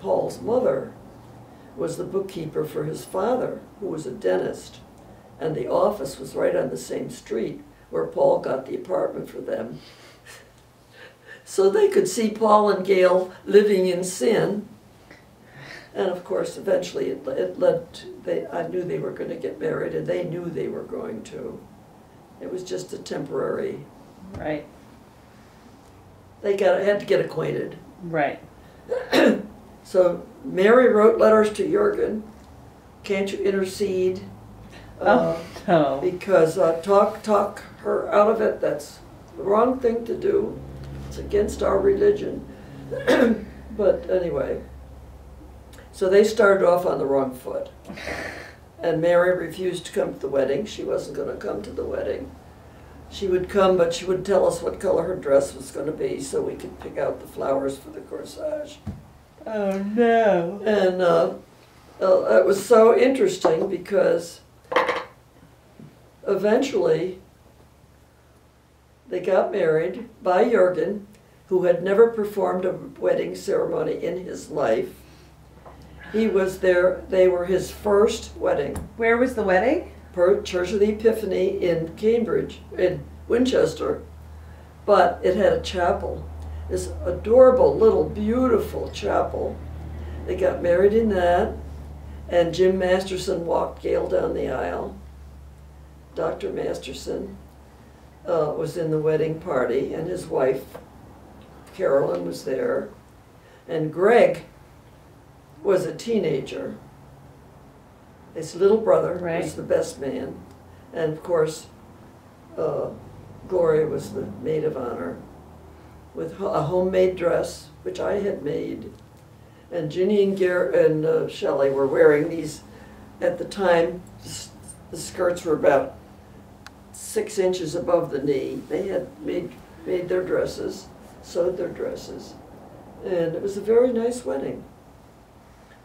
Paul's mother was the bookkeeper for his father, who was a dentist, and the office was right on the same street where Paul got the apartment for them. So they could see Paul and Gail living in sin. And of course, eventually it led to, I knew they were going to get married, and they knew they were going to. It was just a temporary. Right. They had to get acquainted. Right. So Mary wrote letters to Jürgen. Can't you intercede? No. Because talk her out of it. That's the wrong thing to do. It's against our religion. But anyway, so they started off on the wrong foot. And Mary refused to come to the wedding. She wasn't going to come to the wedding. She would come, but she would tell us what color her dress was going to be so we could pick out the flowers for the corsage. Oh, no. And it was so interesting because eventually they got married by Jürgen, who had never performed a wedding ceremony in his life. He was there, they were his first wedding. Where was the wedding? Church of the Epiphany in Cambridge, in Winchester. But it had a chapel, this adorable little beautiful chapel. They got married in that, and Jim Masterson walked Gail down the aisle. Dr. Masterson was in the wedding party, and his wife, Carolyn, was there. And Greg was a teenager. His little brother was the best man. And of course, Gloria was the maid of honor with a homemade dress, which I had made. And Ginny and Shelley were wearing these, at the time, the skirts were about 6 inches above the knee. They had made their dresses, sewed their dresses. And it was a very nice wedding.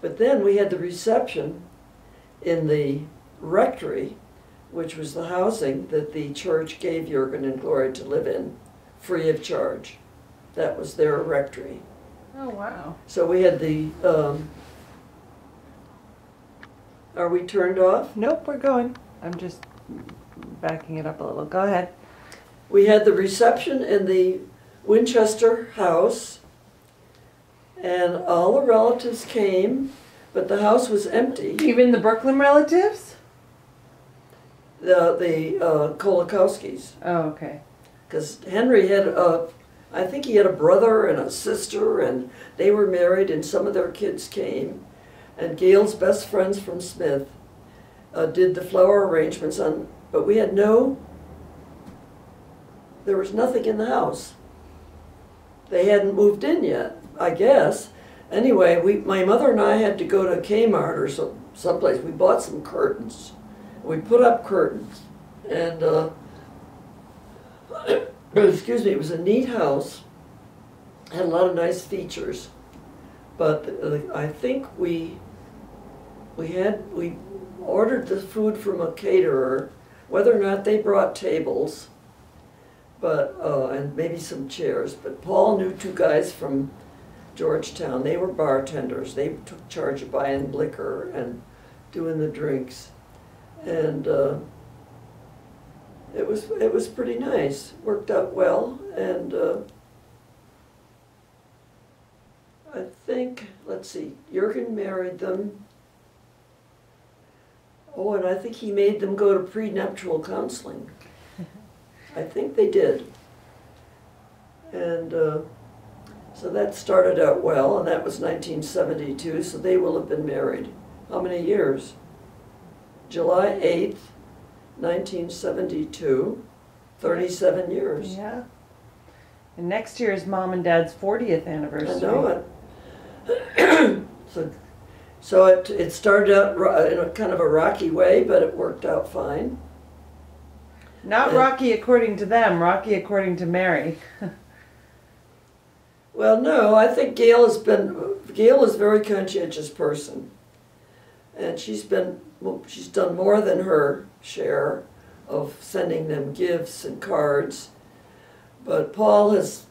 But then we had the reception in the rectory, which was the housing that the church gave Jürgen and Gloria to live in, free of charge. That was their rectory. Oh, wow. So we had the, are we turned off? Nope, we're going. I'm just backing it up a little. Go ahead. We had the reception in the Winchester house, and all the relatives came, but the house was empty. Even the Brooklyn relatives? The Kolakowskis. Oh, okay. Because Henry had I think he had a brother and a sister, and they were married, and some of their kids came. And Gail's best friends from Smith did the flower arrangements on, but we had there was nothing in the house. They hadn't moved in yet, I guess. Anyway, my mother and I had to go to Kmart or someplace. We bought some curtains. We put up curtains, and excuse me, it was a neat house. Had a lot of nice features, but I think we ordered the food from a caterer. Whether or not they brought tables, but and maybe some chairs. But Paul knew 2 guys from Georgetown. They were bartenders. They took charge of buying liquor and doing the drinks, and it was pretty nice. Worked out well, and I think, let's see, Jürgen married them. Oh, and I think he made them go to prenuptial counseling. I think they did. And so that started out well, and that was 1972, so they will have been married. How many years? July 8th, 1972, 37 years. Yeah. And next year is Mom and Dad's 40th anniversary. I know it. So it started out in a kind of a rocky way, but it worked out fine. Not rocky according to them, rocky according to Mary. Well, no, I think Gail is a very conscientious person, and she's done more than her share of sending them gifts and cards. But Paul has,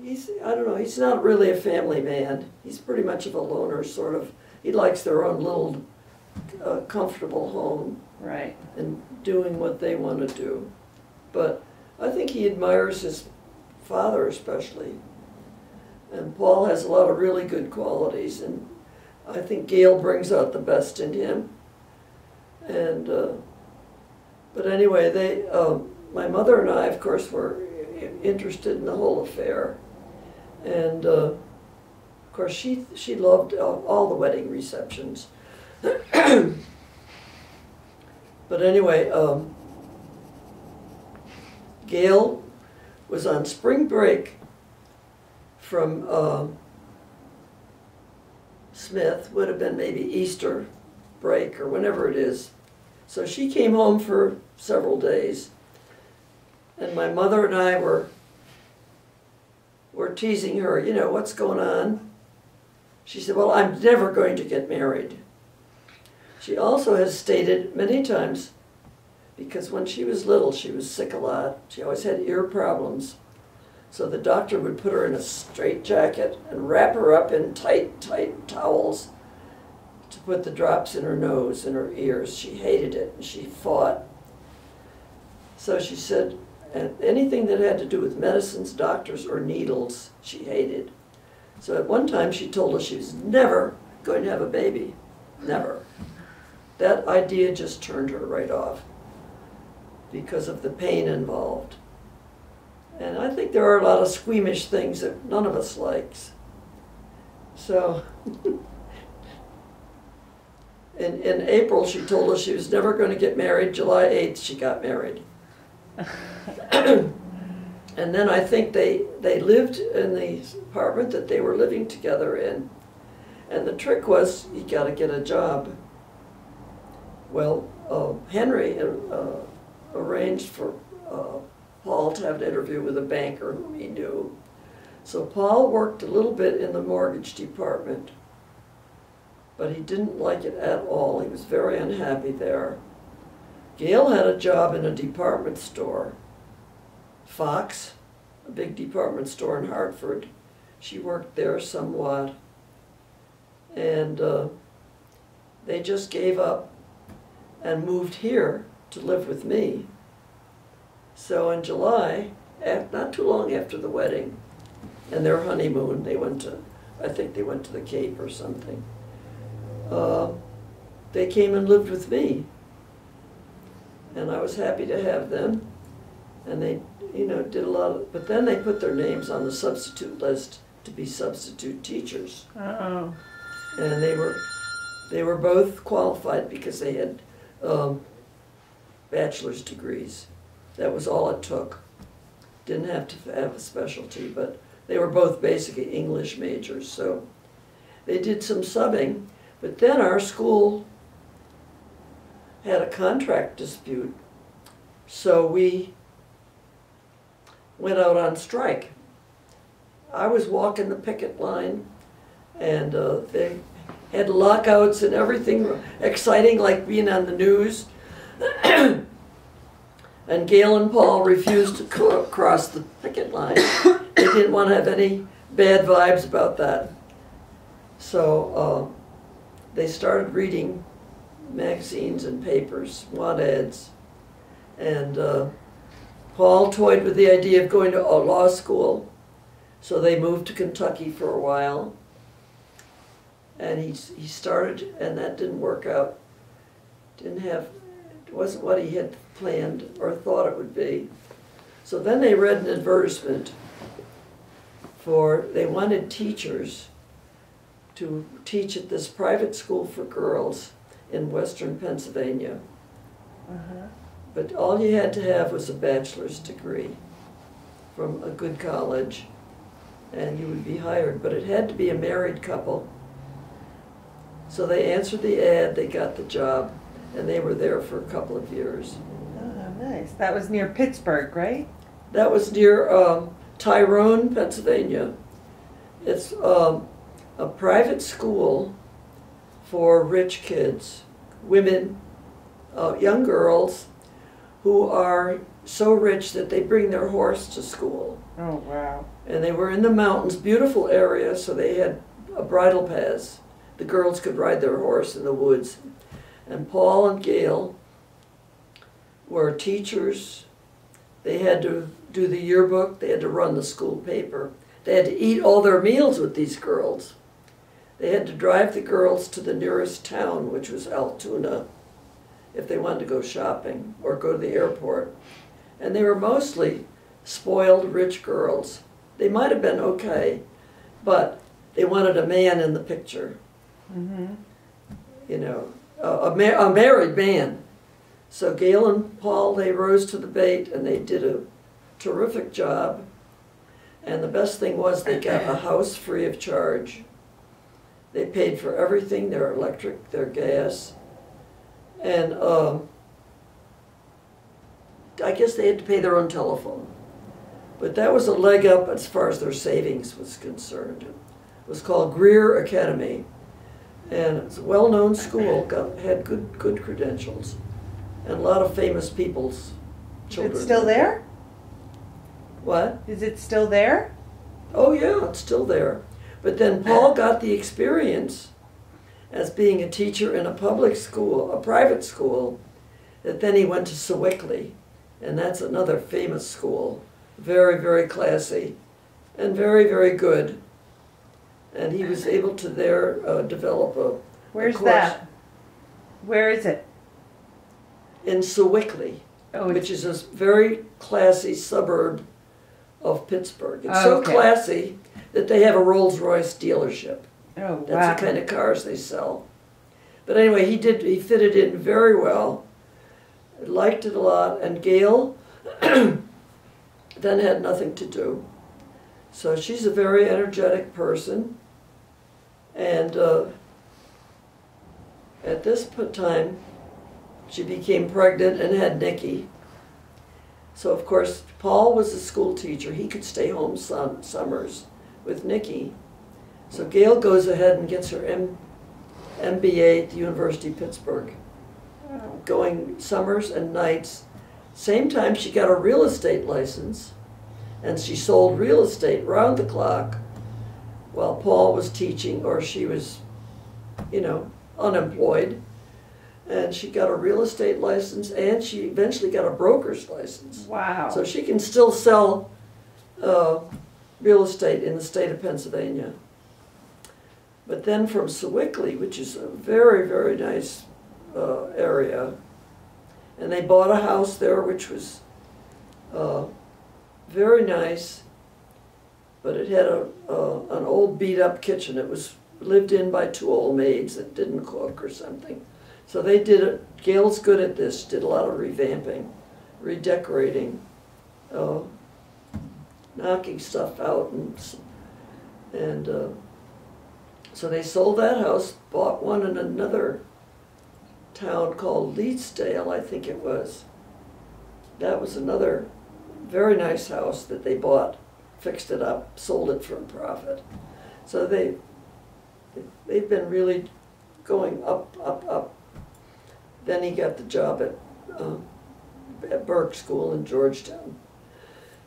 I don't know, he's not really a family man. He's pretty much of a loner, sort of. He likes their own little comfortable home. Right. And doing what they want to do. But I think he admires his father especially. And Paul has a lot of really good qualities, and I think Gail brings out the best in him. And but anyway, my mother and I, of course, were interested in the whole affair. And of course, she loved all the wedding receptions. But anyway, Gail was on spring break from Smith, would have been maybe Easter break or whenever it is. So she came home for several days, and my mother and I were teasing her, you know, what's going on? She said, well, I'm never going to get married. She also has stated many times, because when she was little, she was sick a lot. She always had ear problems. So the doctor would put her in a straitjacket and wrap her up in tight, tight towels to put the drops in her nose and her ears. She hated it, and she fought. So she said, anything that had to do with medicines, doctors, or needles, she hated. So at one time she told us she was never going to have a baby. Never. That idea just turned her right off because of the pain involved. And I think there are a lot of squeamish things that none of us likes. So in April she told us she was never going to get married. July 8th she got married. And then I think they lived in the apartment that they were living together in. And the trick was, you got to get a job. Well, Henry arranged for Paul to have an interview with a banker whom he knew. So Paul worked a little bit in the mortgage department, but he didn't like it at all. He was very unhappy there. Gail had a job in a department store, Fox, a big department store in Hartford. She worked there somewhat, and they just gave up and moved here to live with me. So in July, not too long after the wedding and their honeymoon, they went to, I think they went to the Cape or something. They came and lived with me. And I was happy to have them. And they, you know, did a lot of, but then they put their names on the substitute list to be substitute teachers. Uh-oh. And they were both qualified because they had bachelor's degrees. That was all it took. Didn't have to have a specialty, but they were both basically English majors, so they did some subbing. But then our school had a contract dispute, so we went out on strike. I was walking the picket line, and they had lockouts and everything exciting, like being on the news. And Gail and Paul refused to cross the picket line. They didn't want to have any bad vibes about that. So they started reading magazines and papers, want ads. And Paul toyed with the idea of going to a law school. So they moved to Kentucky for a while. And he started, and that didn't work out. It wasn't what he had planned or thought it would be. So then they read an advertisement they wanted teachers to teach at this private school for girls in western Pennsylvania. Uh-huh. But all you had to have was a bachelor's degree from a good college, and you would be hired. But it had to be a married couple. So they answered the ad, they got the job, and they were there for a couple of years. Oh, nice. That was near Pittsburgh, right? That was near Tyrone, Pennsylvania. It's a private school for rich kids, women, young girls who are so rich that they bring their horse to school. Oh, wow. And they were in the mountains, beautiful area, so they had bridle paths. The girls could ride their horse in the woods. And Paul and Gail were teachers. They had to do the yearbook. They had to run the school paper. They had to eat all their meals with these girls. They had to drive the girls to the nearest town, which was Altoona, if they wanted to go shopping or go to the airport. And they were mostly spoiled, rich girls. They might have been okay, but they wanted a man in the picture. Mm-hmm. You know, a married man. So Gail and Paul, they rose to the bait, and they did a terrific job. And the best thing was they got a house free of charge. They paid for everything, their electric, their gas. And I guess they had to pay their own telephone. But that was a leg up as far as their savings was concerned. It was called Greer Academy. And it's a well-known school, had good credentials. And a lot of famous people's children. Is it still there? What? Is it still there? Oh yeah, it's still there. But then Paul got the experience as being a teacher in a public school, a private school, that then he went to Sewickley. And that's another famous school. Very, very classy and very, very good. And he was able to there develop a Where's course. that? Where is it? In Sewickley, Oh, which is a very classy suburb of Pittsburgh. It's so okay. classy that they have a Rolls-Royce dealership. Oh, That's wow. the kind of cars they sell. But anyway, he fitted in very well. Liked it a lot, and Gail then had nothing to do. So she's a very energetic person, and at this time she became pregnant and had Nikki. So of course Paul was a school teacher. He could stay home summers with Nikki. So Gail goes ahead and gets her MBA at the University of Pittsburgh, going summers and nights. Same time she got a real estate license, and she sold real estate round the clock while Paul was teaching, or she was, you know, unemployed. And she got a real estate license, and she eventually got a broker's license. Wow. So she can still sell real estate in the state of Pennsylvania. But then from Sewickley, which is a very, very nice area, and they bought a house there which was very nice, but it had an old beat-up kitchen. It was lived in by two old maids that didn't cook or something. So they did it. Gail's good at this. Did a lot of revamping, redecorating, knocking stuff out, and so they sold that house, bought one in another town called Leedsdale, I think it was. That was another very nice house that they bought, fixed it up, sold it for a profit. So they've been really going up, up, up. Then he got the job at Burke School in Georgetown.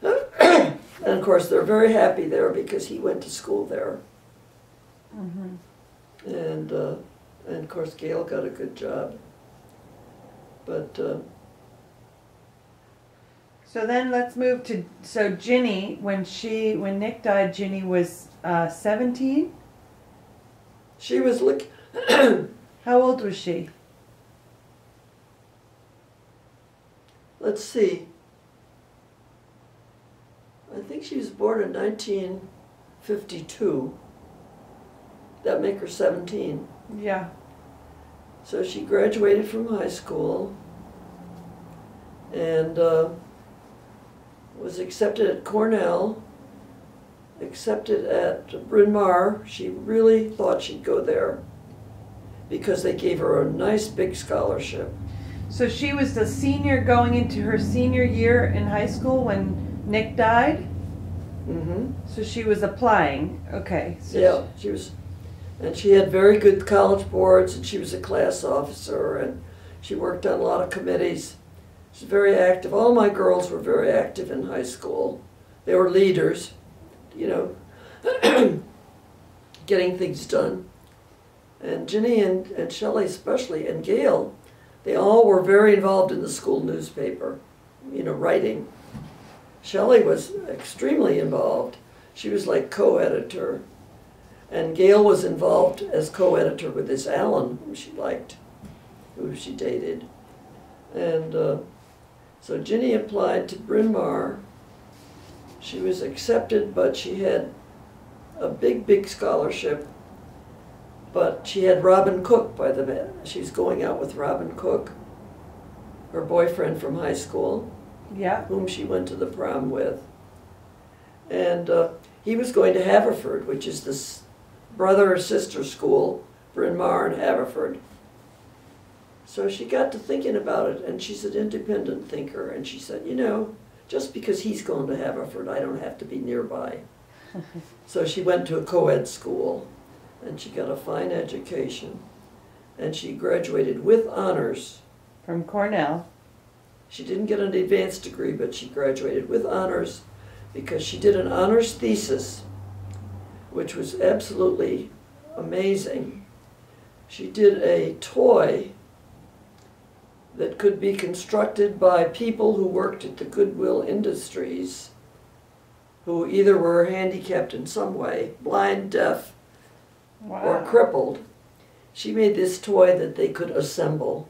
And of course they're very happy there because he went to school there. Mm-hmm. And of course Gail got a good job. But So then let's move to, so Ginny, when Nick died, Ginny was 17? she was How old was she? let's see, I think she was born in 1952. That make her 17. Yeah. So she graduated from high school and was accepted at Cornell, accepted at Bryn Mawr. She really thought she'd go there because they gave her a nice big scholarship. So she was the senior going into her senior year in high school when Nick died? Mm-hmm. So she was applying. Okay. So Yeah, she was, and she had very good college boards, and she was a class officer, and she worked on a lot of committees. She was very active. All my girls were very active in high school. They were leaders, you know, getting things done. And Ginny and Shelley especially, and Gail, they all were very involved in the school newspaper, you know, writing. Shelley was extremely involved. She was like co-editor. And Gail was involved as co-editor with this Alan, whom she liked, who she dated. And so Ginny applied to Bryn Mawr. She was accepted, but she had a big scholarship. But she had Robin Cook by the way. She's going out with Robin Cook, her boyfriend from high school, Yeah. whom she went to the prom with. And he was going to Haverford, which is this brother or sister school, Bryn Mawr and Haverford. So she got to thinking about it, and she's an independent thinker, and she said, you know, just because he's going to Haverford, I don't have to be nearby. So she went to a co-ed school, and she got a fine education, and she graduated with honors. From Cornell. She didn't get an advanced degree, but she graduated with honors because she did an honors thesis, which was absolutely amazing. She did a toy that could be constructed by people who worked at the Goodwill Industries, who either were handicapped in some way, blind, deaf, Wow. or crippled. She made this toy that they could assemble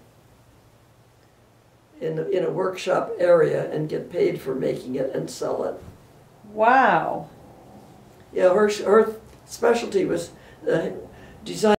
in a workshop area and get paid for making it and sell it. Wow. Yeah, her specialty was design.